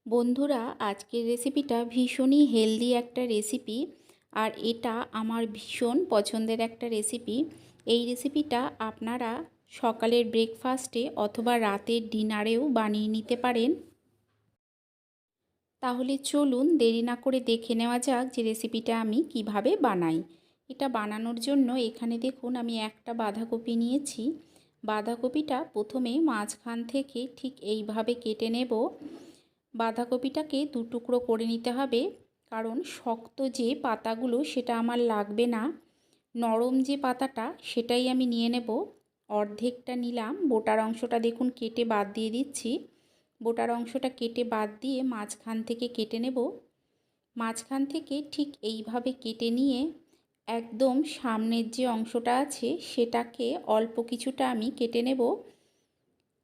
বন্ধুরা, আজকের রেসিপিটা ভীষণই হেলদি একটা রেসিপি। আর এটা আমার ভীষণ পছন্দের একটা রেসিপি। এই রেসিপিটা আপনারা সকালের ব্রেকফাস্টে অথবা রাতের ডিনারেও বানিয়ে নিতে পারেন। তাহলে চলুন দেরি না করে দেখে নেওয়া যাক যে রেসিপিটা আমি কিভাবে বানাই। এটা বানানোর জন্য এখানে দেখুন আমি একটা বাঁধাকপি নিয়েছি। বাঁধাকপিটা প্রথমে মাঝখান থেকে ঠিক এইভাবে কেটে নেব। বাঁধাকপিটাকে দু টুকরো করে নিতে হবে, কারণ শক্ত যে পাতাগুলো সেটা আমার লাগবে না। নরম যে পাতাটা সেটাই আমি নিয়ে নেব। অর্ধেকটা নিলাম, বোটার অংশটা দেখুন কেটে বাদ দিয়ে দিচ্ছি। বোটার অংশটা কেটে বাদ দিয়ে মাঝখান থেকে কেটে নেব। মাঝখান থেকে ঠিক এইভাবে কেটে নিয়ে একদম সামনের যে অংশটা আছে সেটাকে অল্প কিছুটা আমি কেটে নেব।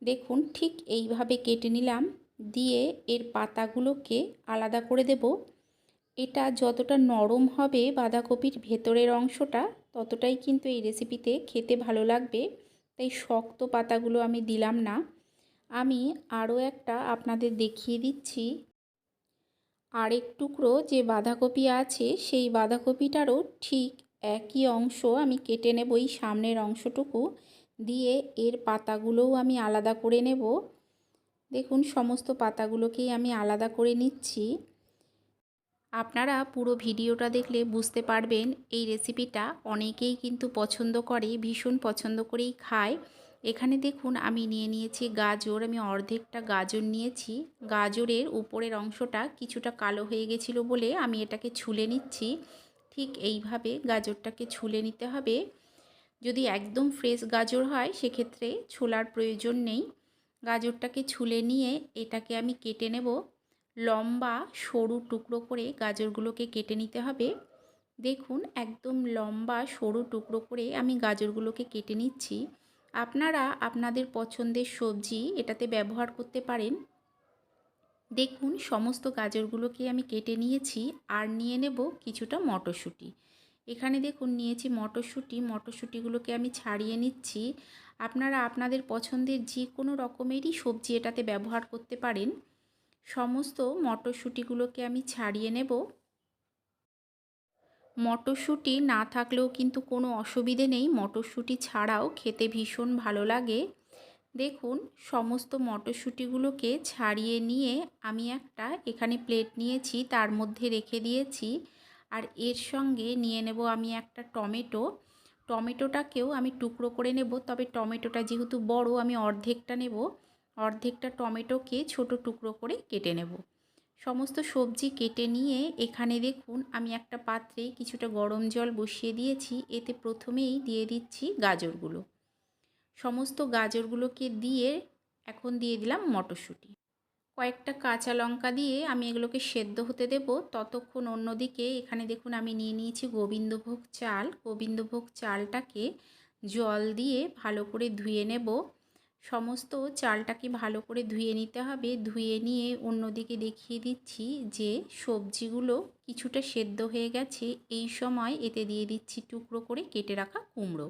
দেখুন ঠিক এইভাবে কেটে নিলাম, দিয়ে এর পাতাগুলোকে আলাদা করে দেব। এটা যতটা নরম হবে বাঁধাকপির ভেতরের অংশটা, ততটাই কিন্তু এই রেসিপিতে খেতে ভালো লাগবে। তাই শক্ত পাতাগুলো আমি দিলাম না। আমি আরও একটা আপনাদের দেখিয়ে দিচ্ছি। আরেক টুকরো যে বাঁধাকপি আছে সেই বাঁধাকপিটারও ঠিক একই অংশ আমি কেটে নেব, এই সামনের অংশটুকু দিয়ে এর পাতাগুলোও আমি আলাদা করে নেব। দেখুন সমস্ত পাতাগুলোকেই আমি আলাদা করে নিচ্ছি। আপনারা পুরো ভিডিওটা দেখলে বুঝতে পারবেন এই রেসিপিটা অনেকেই কিন্তু পছন্দ করে, ভীষণ পছন্দ করেই খায়। এখানে দেখুন আমি নিয়ে নিয়েছি গাজর। আমি অর্ধেকটা গাজর নিয়েছি। গাজরের উপরের অংশটা কিছুটা কালো হয়ে গেছিলো বলে আমি এটাকে ছুলে নিচ্ছি। ঠিক এইভাবে গাজরটাকে ছুলে নিতে হবে। যদি একদম ফ্রেশ গাজর হয় সেক্ষেত্রে ছোলার প্রয়োজন নেই। গাজরটাকে ছুলে নিয়ে এটাকে আমি কেটে নেব। লম্বা সরু টুকরো করে গাজরগুলোকে কেটে নিতে হবে। দেখুন একদম লম্বা সরু টুকরো করে আমি গাজরগুলোকে কেটে নিচ্ছি। আপনারা আপনাদের পছন্দের সবজি এটাতে ব্যবহার করতে পারেন। দেখুন সমস্ত গাজরগুলোকে আমি কেটে নিয়েছি। আর নিয়ে নেব কিছুটা মটরশুঁটি। এখানে দেখুন নিয়েছি মটরশুঁটি। মটরশুঁটিগুলোকে আমি ছাড়িয়ে নিচ্ছি। আপনারা আপনাদের পছন্দের যে কোনো রকমেরই সবজি এটাতে ব্যবহার করতে পারেন। সমস্ত মটরশুঁটিগুলোকে আমি ছাড়িয়ে নেব। মটরশুঁটি না থাকলেও কিন্তু কোনো অসুবিধে নেই, মটরশুঁটি ছাড়াও খেতে ভীষণ ভালো লাগে। দেখুন সমস্ত মটরশুঁটিগুলোকে ছাড়িয়ে নিয়ে আমি একটা এখানে প্লেট নিয়েছি, তার মধ্যে রেখে দিয়েছি। আর এর সঙ্গে নিয়ে নেব আমি একটা টমেটো। টমেটোটাকেও আমি টুকরো করে নেব, তবে টমেটোটা যেহেতু বড় আমি অর্ধেকটা নেব। অর্ধেকটা টমেটোকে ছোট টুকরো করে কেটে নেব। সমস্ত সবজি কেটে নিয়ে এখানে দেখুন আমি একটা পাত্রে কিছুটা গরম জল বসিয়ে দিয়েছি। এতে প্রথমেই দিয়ে দিচ্ছি গাজরগুলো। সমস্ত গাজরগুলোকে দিয়ে এখন দিয়ে দিলাম মটরশুঁটি। কয়েকটা কাঁচা লঙ্কা দিয়ে আমি এগুলোকে সেদ্ধ হতে দেব। ততক্ষণ অন্যদিকে এখানে দেখুন আমি নিয়ে নিয়েছি গোবিন্দভোগ চাল। গোবিন্দভোগ চালটাকে জল দিয়ে ভালো করে ধুয়ে নেব। সমস্ত চালটাকে ভালো করে ধুয়ে নিতে হবে। ধুয়ে নিয়ে অন্যদিকে দেখিয়ে দিচ্ছি যে সবজিগুলো কিছুটা সেদ্ধ হয়ে গেছে। এই সময় এতে দিয়ে দিচ্ছি টুকরো করে কেটে রাখা কুমড়ো।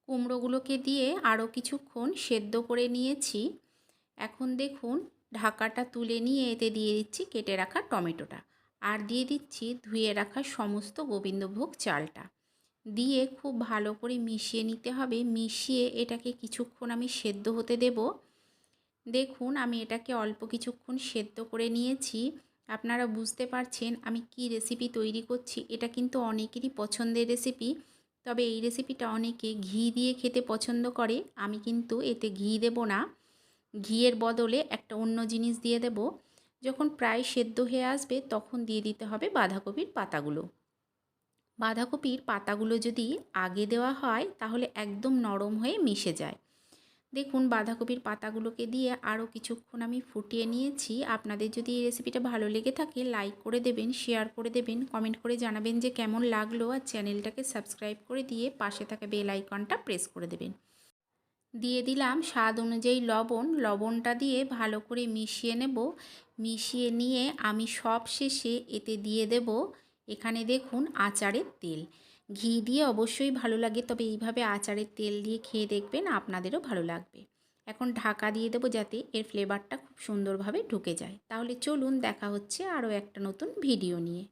কুমড়োগুলোকে দিয়ে আরও কিছুক্ষণ সেদ্ধ করে নিয়েছি। এখন দেখুন ঢাকাটা তুলে নিয়ে এতে দিয়ে দিচ্ছি কেটে রাখা টমেটোটা। আর দিয়ে দিচ্ছি ধুয়ে রাখা সমস্ত গোবিন্দভোগ চালটা। দিয়ে খুব ভালো করে মিশিয়ে নিতে হবে। মিশিয়ে এটাকে কিছুক্ষণ আমি সেদ্ধ হতে দেব। দেখুন আমি এটাকে অল্প কিছুক্ষণ সেদ্ধ করে নিয়েছি। আপনারা বুঝতে পারছেন আমি কি রেসিপি তৈরি করছি। এটা কিন্তু অনেকেরই পছন্দের রেসিপি, তবে এই রেসিপিটা অনেকে ঘি দিয়ে খেতে পছন্দ করে। আমি কিন্তু এতে ঘি দেব না, ঘিয়ের বদলে একটা অন্য জিনিস দিয়ে দেব। যখন প্রায় সেদ্ধ হয়ে আসবে তখন দিয়ে দিতে হবে বাঁধাকপির পাতাগুলো। বাঁধাকপির পাতাগুলো যদি আগে দেওয়া হয় তাহলে একদম নরম হয়ে মিশে যায়। দেখুন বাঁধাকপির পাতাগুলোকে দিয়ে আরও কিছুক্ষণ আমি ফুটিয়ে নিয়েছি। আপনাদের যদি এই রেসিপিটা ভালো লেগে থাকে লাইক করে দেবেন, শেয়ার করে দেবেন, কমেন্ট করে জানাবেন যে কেমন লাগলো। আর চ্যানেলটাকে সাবস্ক্রাইব করে দিয়ে পাশে থাকা বেল আইকনটা প্রেস করে দেবেন। দিয়ে দিলাম স্বাদ অনুযায়ী লবণ। লবণটা দিয়ে ভালো করে মিশিয়ে নেব। মিশিয়ে নিয়ে আমি সব শেষে এতে দিয়ে দেব এখানে দেখুন আচারের তেল। ঘি দিয়ে অবশ্যই ভালো লাগে, তবে এইভাবে আচারের তেল দিয়ে খেয়ে দেখবেন আপনাদেরও ভালো লাগবে। এখন ঢাকা দিয়ে দেবো যাতে এর ফ্লেভারটা খুব সুন্দরভাবে ঢুকে যায়। তাহলে চলুন দেখা হচ্ছে আরও একটা নতুন ভিডিও নিয়ে।